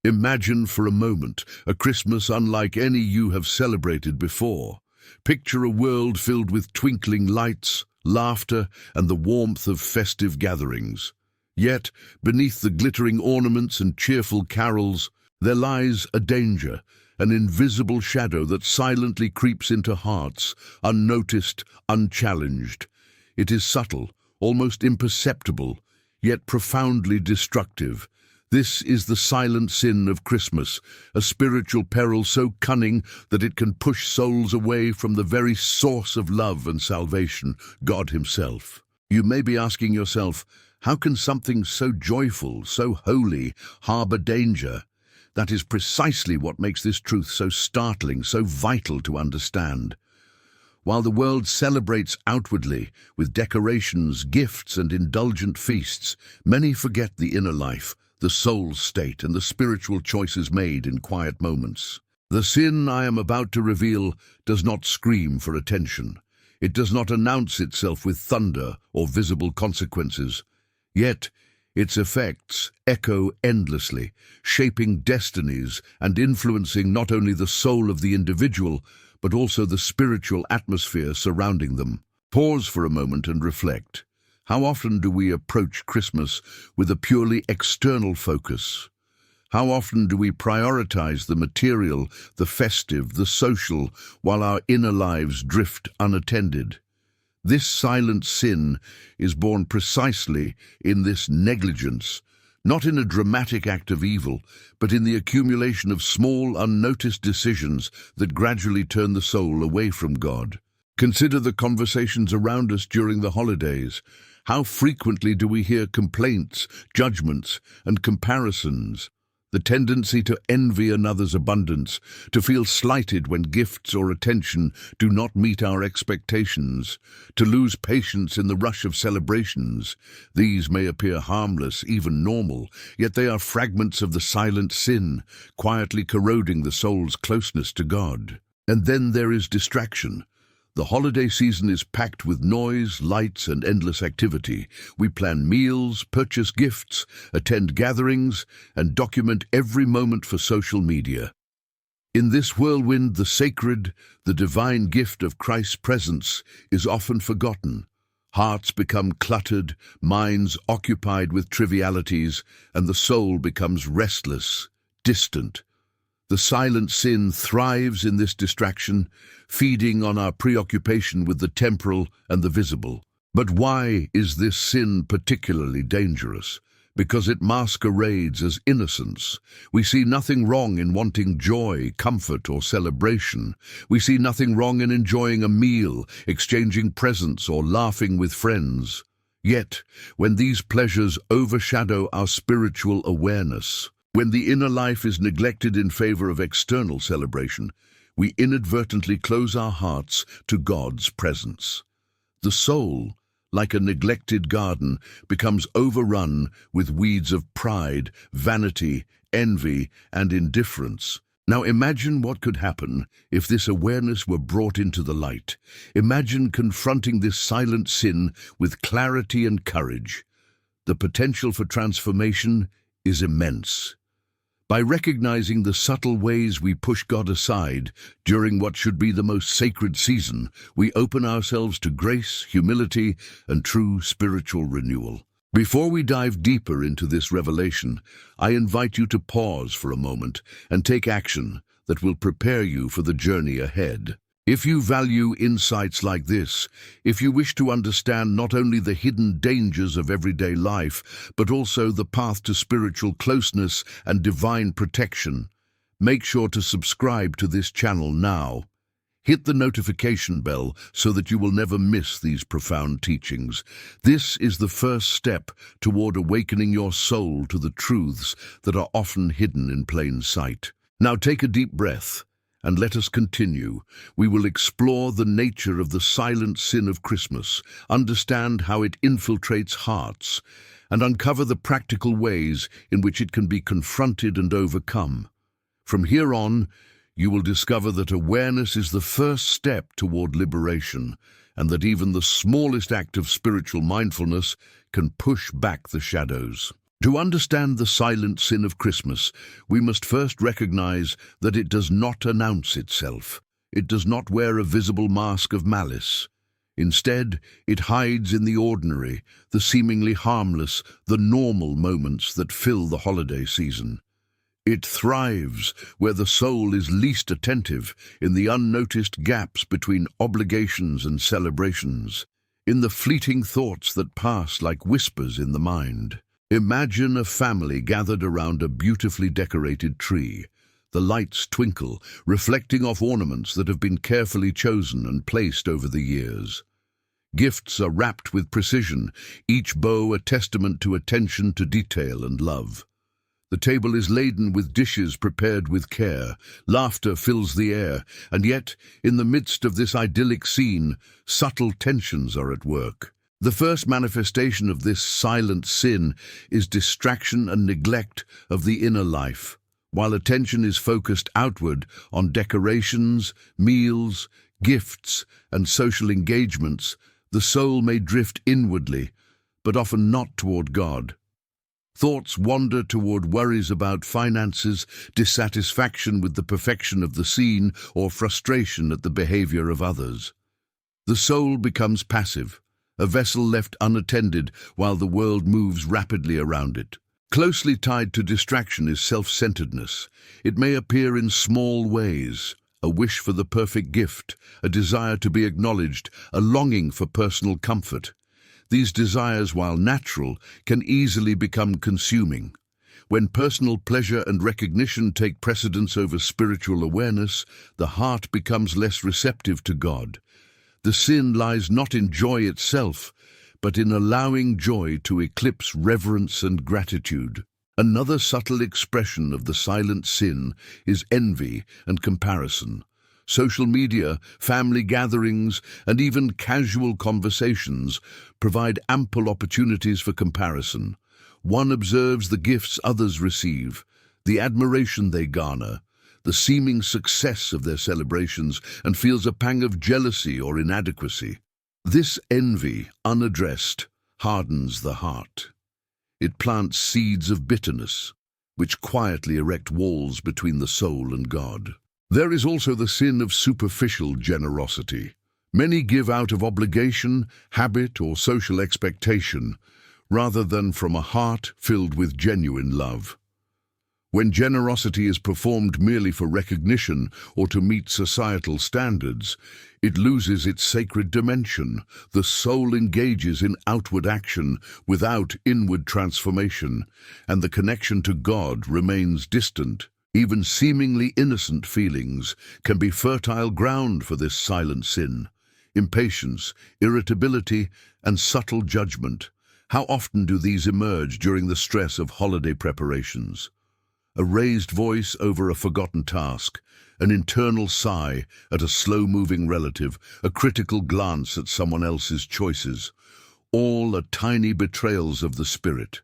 Imagine for a moment a Christmas unlike any you have celebrated before. Picture a world filled with twinkling lights, laughter, and the warmth of festive gatherings. Yet, beneath the glittering ornaments and cheerful carols, there lies a danger, an invisible shadow that silently creeps into hearts, unnoticed, unchallenged. It is subtle, almost imperceptible, yet profoundly destructive. This is the silent sin of Christmas, a spiritual peril so cunning that it can push souls away from the very source of love and salvation, God Himself. You may be asking yourself, how can something so joyful, so holy, harbor danger? That is precisely what makes this truth so startling, so vital to understand. While the world celebrates outwardly with decorations, gifts, and indulgent feasts, many forget the inner life, the soul's state, and the spiritual choices made in quiet moments. The sin I am about to reveal does not scream for attention. It does not announce itself with thunder or visible consequences. Yet, its effects echo endlessly, shaping destinies and influencing not only the soul of the individual, but also the spiritual atmosphere surrounding them. Pause for a moment and reflect. How often do we approach Christmas with a purely external focus? How often do we prioritize the material, the festive, the social, while our inner lives drift unattended? This silent sin is born precisely in this negligence, not in a dramatic act of evil, but in the accumulation of small, unnoticed decisions that gradually turn the soul away from God. Consider the conversations around us during the holidays. How frequently do we hear complaints, judgments, and comparisons? The tendency to envy another's abundance, to feel slighted when gifts or attention do not meet our expectations, to lose patience in the rush of celebrations. These may appear harmless, even normal, yet they are fragments of the silent sin, quietly corroding the soul's closeness to God. And then there is distraction. The holiday season is packed with noise, lights, and endless activity. We plan meals, purchase gifts, attend gatherings, and document every moment for social media. In this whirlwind, the sacred, the divine gift of Christ's presence is often forgotten. Hearts become cluttered, minds occupied with trivialities, and the soul becomes restless, distant. The silent sin thrives in this distraction, feeding on our preoccupation with the temporal and the visible. But why is this sin particularly dangerous? Because it masquerades as innocence. We see nothing wrong in wanting joy, comfort, or celebration. We see nothing wrong in enjoying a meal, exchanging presents, or laughing with friends. Yet, when these pleasures overshadow our spiritual awareness, when the inner life is neglected in favor of external celebration, we inadvertently close our hearts to God's presence. The soul, like a neglected garden, becomes overrun with weeds of pride, vanity, envy, and indifference. Now imagine what could happen if this awareness were brought into the light. Imagine confronting this silent sin with clarity and courage. The potential for transformation is immense. By recognizing the subtle ways we push God aside during what should be the most sacred season, we open ourselves to grace, humility, and true spiritual renewal. Before we dive deeper into this revelation, I invite you to pause for a moment and take action that will prepare you for the journey ahead. If you value insights like this, if you wish to understand not only the hidden dangers of everyday life, but also the path to spiritual closeness and divine protection, make sure to subscribe to this channel now. Hit the notification bell so that you will never miss these profound teachings. This is the first step toward awakening your soul to the truths that are often hidden in plain sight. Now take a deep breath. And let us continue. We will explore the nature of the silent sin of Christmas, understand how it infiltrates hearts, and uncover the practical ways in which it can be confronted and overcome. From here on, you will discover that awareness is the first step toward liberation, and that even the smallest act of spiritual mindfulness can push back the shadows. To understand the silent sin of Christmas, we must first recognize that it does not announce itself. It does not wear a visible mask of malice. Instead, it hides in the ordinary, the seemingly harmless, the normal moments that fill the holiday season. It thrives where the soul is least attentive, in the unnoticed gaps between obligations and celebrations, in the fleeting thoughts that pass like whispers in the mind. Imagine a family gathered around a beautifully decorated tree. The lights twinkle, reflecting off ornaments that have been carefully chosen and placed over the years. Gifts are wrapped with precision, each bow a testament to attention to detail and love. The table is laden with dishes prepared with care. Laughter fills the air, and yet, in the midst of this idyllic scene, subtle tensions are at work. The first manifestation of this silent sin is distraction and neglect of the inner life. While attention is focused outward on decorations, meals, gifts, and social engagements, the soul may drift inwardly, but often not toward God. Thoughts wander toward worries about finances, dissatisfaction with the perfection of the scene, or frustration at the behavior of others. The soul becomes passive, a vessel left unattended while the world moves rapidly around it. Closely tied to distraction is self-centeredness. It may appear in small ways: a wish for the perfect gift, a desire to be acknowledged, a longing for personal comfort. These desires, while natural, can easily become consuming. When personal pleasure and recognition take precedence over spiritual awareness, the heart becomes less receptive to God. The sin lies not in joy itself, but in allowing joy to eclipse reverence and gratitude. Another subtle expression of the silent sin is envy and comparison. Social media, family gatherings, and even casual conversations provide ample opportunities for comparison. One observes the gifts others receive, the admiration they garner, the seeming success of their celebrations, and feels a pang of jealousy or inadequacy. This envy, unaddressed, hardens the heart. It plants seeds of bitterness, which quietly erect walls between the soul and God. There is also the sin of superficial generosity. Many give out of obligation, habit, or social expectation, rather than from a heart filled with genuine love. When generosity is performed merely for recognition or to meet societal standards, it loses its sacred dimension. The soul engages in outward action without inward transformation, and the connection to God remains distant. Even seemingly innocent feelings can be fertile ground for this silent sin. Impatience, irritability, and subtle judgment. How often do these emerge during the stress of holiday preparations? A raised voice over a forgotten task, an internal sigh at a slow-moving relative, a critical glance at someone else's choices. All are tiny betrayals of the spirit.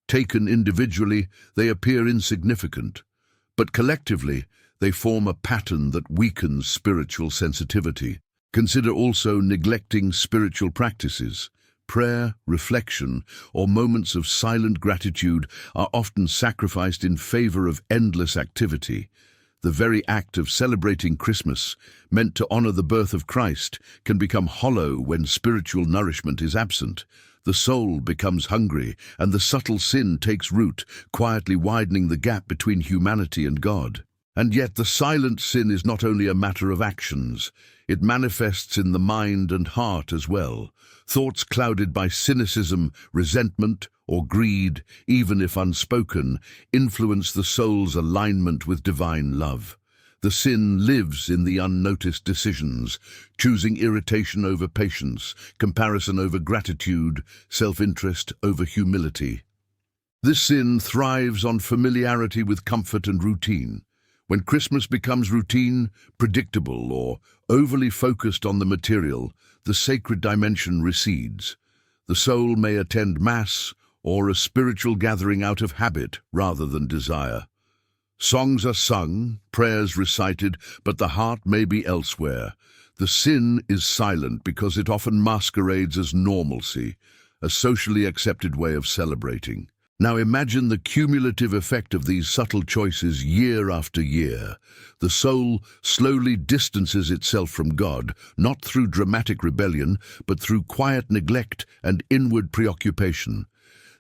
Taken individually, they appear insignificant, but collectively, they form a pattern that weakens spiritual sensitivity. Consider also neglecting spiritual practices. Prayer, reflection, or moments of silent gratitude are often sacrificed in favor of endless activity. The very act of celebrating Christmas, meant to honor the birth of Christ, can become hollow when spiritual nourishment is absent. The soul becomes hungry, and the subtle sin takes root, quietly widening the gap between humanity and God. And yet the silent sin is not only a matter of actions, it manifests in the mind and heart as well. Thoughts clouded by cynicism, resentment, or greed, even if unspoken, influence the soul's alignment with divine love. The sin lives in the unnoticed decisions, choosing irritation over patience, comparison over gratitude, self-interest over humility. This sin thrives on familiarity with comfort and routine. When Christmas becomes routine, predictable, or overly focused on the material, the sacred dimension recedes. The soul may attend Mass or a spiritual gathering out of habit rather than desire. Songs are sung, prayers recited, but the heart may be elsewhere. The sin is silent because it often masquerades as normalcy, a socially accepted way of celebrating. Now imagine the cumulative effect of these subtle choices year after year. The soul slowly distances itself from God, not through dramatic rebellion, but through quiet neglect and inward preoccupation.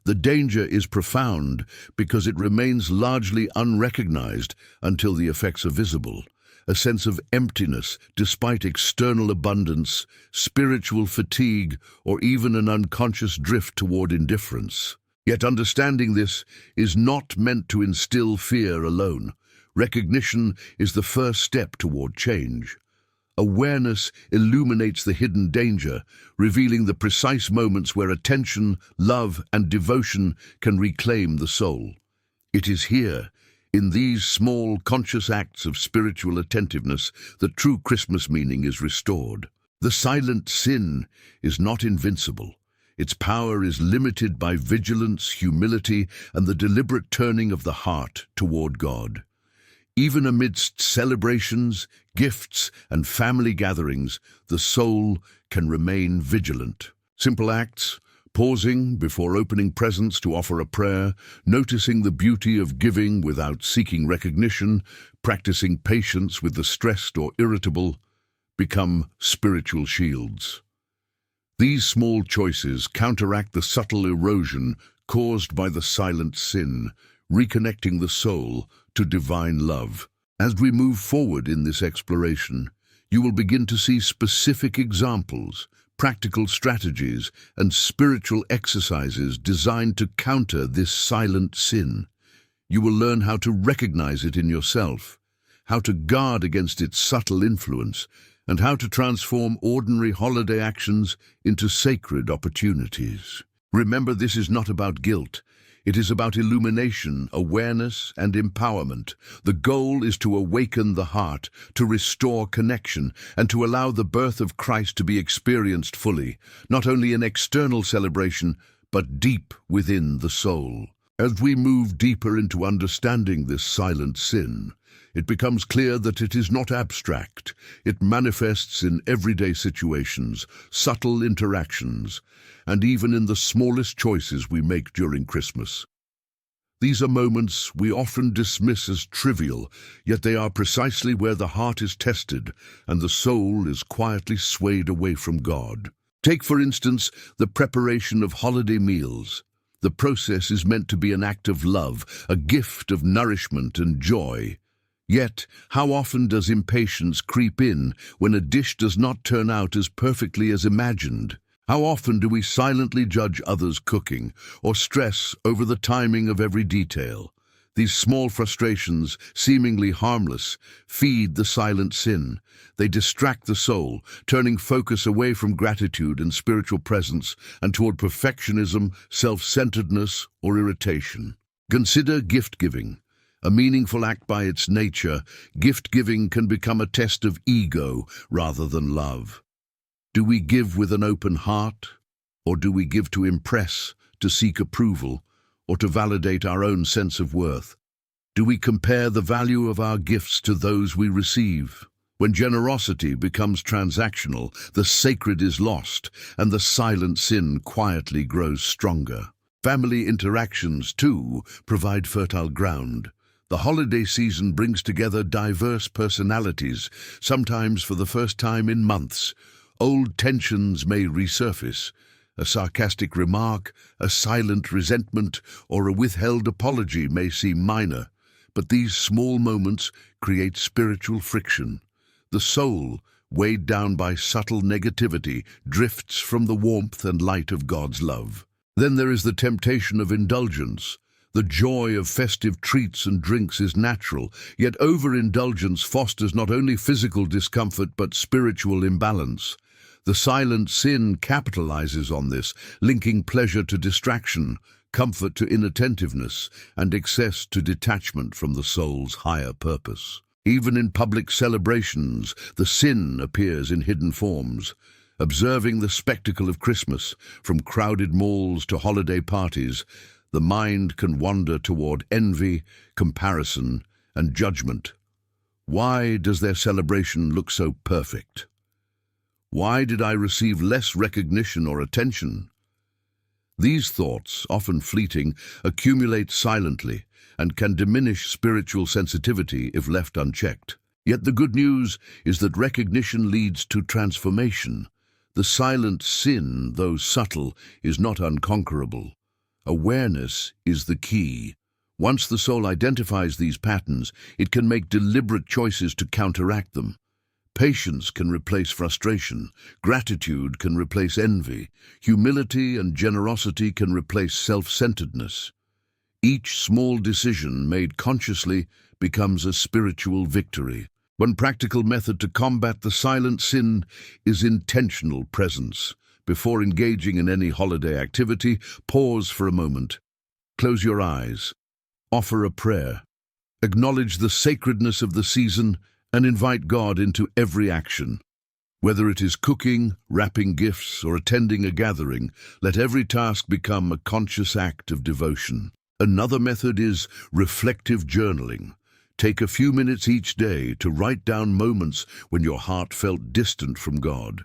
The danger is profound because it remains largely unrecognized until the effects are visible. A sense of emptiness despite external abundance, spiritual fatigue, or even an unconscious drift toward indifference. Yet understanding this is not meant to instill fear alone. Recognition is the first step toward change. Awareness illuminates the hidden danger, revealing the precise moments where attention, love, and devotion can reclaim the soul. It is here, in these small, conscious acts of spiritual attentiveness, that true Christmas meaning is restored. The silent sin is not invincible. Its power is limited by vigilance, humility, and the deliberate turning of the heart toward God. Even amidst celebrations, gifts, and family gatherings, the soul can remain vigilant. Simple acts, pausing before opening presents to offer a prayer, noticing the beauty of giving without seeking recognition, practicing patience with the stressed or irritable, become spiritual shields. These small choices counteract the subtle erosion caused by the silent sin, reconnecting the soul to divine love. As we move forward in this exploration, you will begin to see specific examples, practical strategies, and spiritual exercises designed to counter this silent sin. You will learn how to recognize it in yourself, how to guard against its subtle influence, and how to transform ordinary holiday actions into sacred opportunities. Remember, this is not about guilt. It is about illumination, awareness, and empowerment. The goal is to awaken the heart, to restore connection, and to allow the birth of Christ to be experienced fully, not only in external celebration, but deep within the soul. As we move deeper into understanding this silent sin, it becomes clear that it is not abstract. It manifests in everyday situations, subtle interactions, and even in the smallest choices we make during Christmas. These are moments we often dismiss as trivial, yet they are precisely where the heart is tested and the soul is quietly swayed away from God. Take, for instance, the preparation of holiday meals. The process is meant to be an act of love, a gift of nourishment and joy. Yet, how often does impatience creep in when a dish does not turn out as perfectly as imagined? How often do we silently judge others' cooking or stress over the timing of every detail? These small frustrations, seemingly harmless, feed the silent sin. They distract the soul, turning focus away from gratitude and spiritual presence and toward perfectionism, self-centeredness, or irritation. Consider gift-giving. A meaningful act by its nature, gift-giving can become a test of ego rather than love. Do we give with an open heart, or do we give to impress, to seek approval, or to validate our own sense of worth? Do we compare the value of our gifts to those we receive? When generosity becomes transactional, the sacred is lost, and the silent sin quietly grows stronger. Family interactions, too, provide fertile ground. The holiday season brings together diverse personalities, sometimes for the first time in months. Old tensions may resurface. A sarcastic remark, a silent resentment, or a withheld apology may seem minor, but these small moments create spiritual friction. The soul, weighed down by subtle negativity, drifts from the warmth and light of God's love. Then there is the temptation of indulgence. The joy of festive treats and drinks is natural, yet overindulgence fosters not only physical discomfort but spiritual imbalance. The silent sin capitalizes on this, linking pleasure to distraction, comfort to inattentiveness, and excess to detachment from the soul's higher purpose. Even in public celebrations, the sin appears in hidden forms. Observing the spectacle of Christmas, from crowded malls to holiday parties, the mind can wander toward envy, comparison, and judgment. Why does their celebration look so perfect? Why did I receive less recognition or attention? These thoughts, often fleeting, accumulate silently and can diminish spiritual sensitivity if left unchecked. Yet the good news is that recognition leads to transformation. The silent sin, though subtle, is not unconquerable. Awareness is the key. Once the soul identifies these patterns, it can make deliberate choices to counteract them. Patience can replace frustration, gratitude can replace envy, humility and generosity can replace self-centeredness. Each small decision made consciously becomes a spiritual victory. One practical method to combat the silent sin is intentional presence. Before engaging in any holiday activity, pause for a moment. Close your eyes. Offer a prayer. Acknowledge the sacredness of the season and invite God into every action. Whether it is cooking, wrapping gifts, or attending a gathering, let every task become a conscious act of devotion. Another method is reflective journaling. Take a few minutes each day to write down moments when your heart felt distant from God.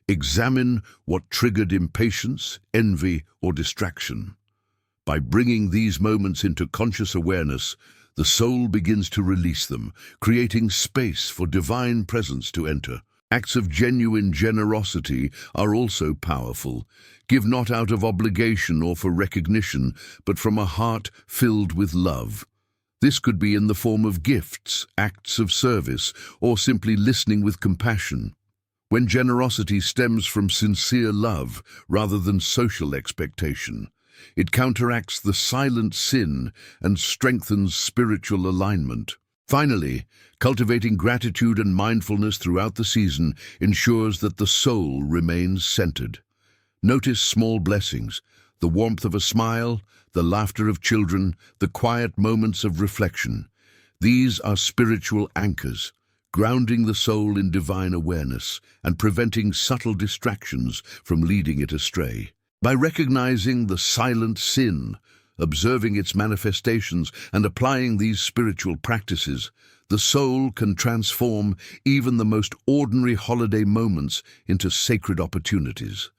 Examine what triggered impatience, envy, or distraction. By bringing these moments into conscious awareness, the soul begins to release them, creating space for divine presence to enter. Acts of genuine generosity are also powerful. Give not out of obligation or for recognition, but from a heart filled with love. This could be in the form of gifts, acts of service, or simply listening with compassion. When generosity stems from sincere love rather than social expectation, it counteracts the silent sin and strengthens spiritual alignment. Finally, cultivating gratitude and mindfulness throughout the season ensures that the soul remains centered. Notice small blessings, the warmth of a smile, the laughter of children, the quiet moments of reflection. These are spiritual anchors, grounding the soul in divine awareness and preventing subtle distractions from leading it astray. By recognizing the silent sin, observing its manifestations, and applying these spiritual practices, the soul can transform even the most ordinary holiday moments into sacred opportunities.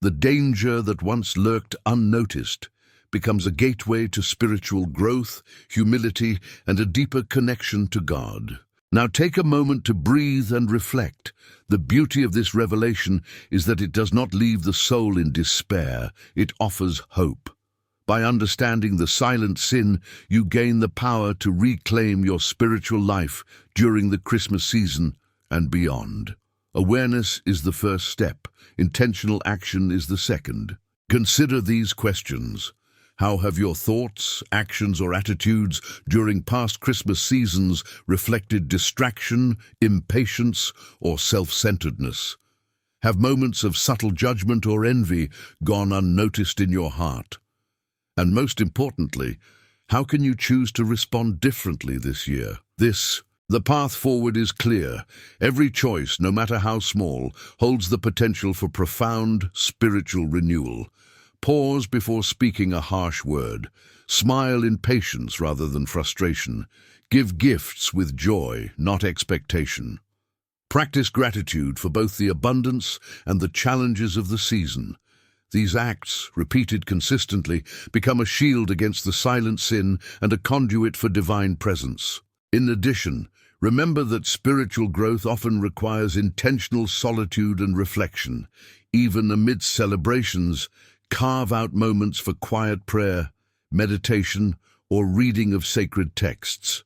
The danger that once lurked unnoticed becomes a gateway to spiritual growth, humility, and a deeper connection to God. Now take a moment to breathe and reflect. The beauty of this revelation is that it does not leave the soul in despair, it offers hope. By understanding the silent sin, you gain the power to reclaim your spiritual life during the Christmas season and beyond. Awareness is the first step, intentional action is the second. Consider these questions. How have your thoughts, actions, or attitudes during past Christmas seasons reflected distraction, impatience, or self-centeredness? Have moments of subtle judgment or envy gone unnoticed in your heart? And most importantly, how can you choose to respond differently this year? The path forward is clear. Every choice, no matter how small, holds the potential for profound spiritual renewal. Pause before speaking a harsh word. Smile in patience rather than frustration. Give gifts with joy, not expectation. Practice gratitude for both the abundance and the challenges of the season. These acts, repeated consistently, become a shield against the silent sin and a conduit for divine presence. In addition, remember that spiritual growth often requires intentional solitude and reflection. Even amidst celebrations, carve out moments for quiet prayer, meditation, or reading of sacred texts.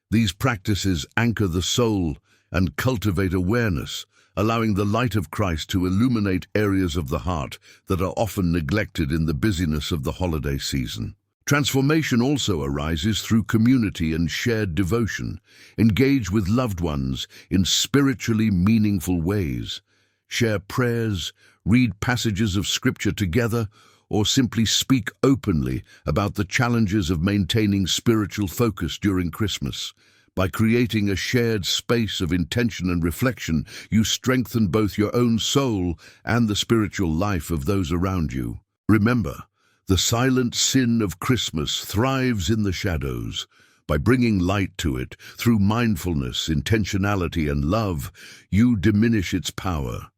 These practices anchor the soul and cultivate awareness, allowing the light of Christ to illuminate areas of the heart that are often neglected in the busyness of the holiday season. Transformation also arises through community and shared devotion. Engage with loved ones in spiritually meaningful ways. Share prayers, read passages of Scripture together, or simply speak openly about the challenges of maintaining spiritual focus during Christmas. By creating a shared space of intention and reflection, you strengthen both your own soul and the spiritual life of those around you. Remember, the silent sin of Christmas thrives in the shadows. By bringing light to it, through mindfulness, intentionality, and love, you diminish its power.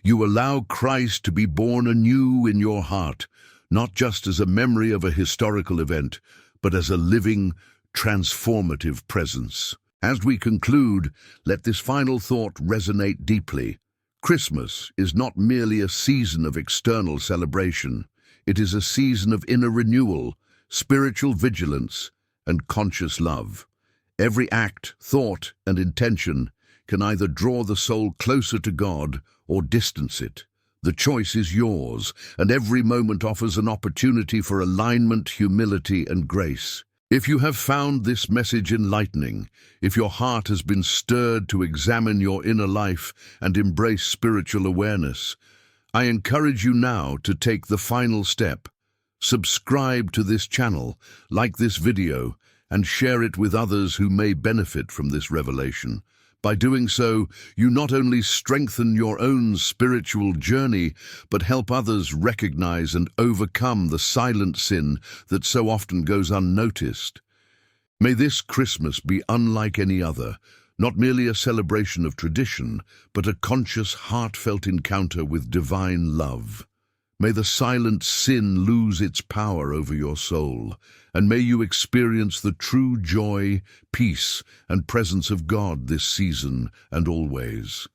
You allow Christ to be born anew in your heart, not just as a memory of a historical event, but as a living, transformative presence. As we conclude, let this final thought resonate deeply. Christmas is not merely a season of external celebration. It is a season of inner renewal, spiritual vigilance, and conscious love. Every act, thought, and intention can either draw the soul closer to God or distance it. The choice is yours, and every moment offers an opportunity for alignment, humility, and grace. If you have found this message enlightening, if your heart has been stirred to examine your inner life and embrace spiritual awareness, I encourage you now to take the final step. Subscribe to this channel, like this video, and share it with others who may benefit from this revelation. By doing so, you not only strengthen your own spiritual journey, but help others recognize and overcome the silent sin that so often goes unnoticed. May this Christmas be unlike any other, not merely a celebration of tradition, but a conscious, heartfelt encounter with divine love. May the silent sin lose its power over your soul, and may you experience the true joy, peace, and presence of God this season and always.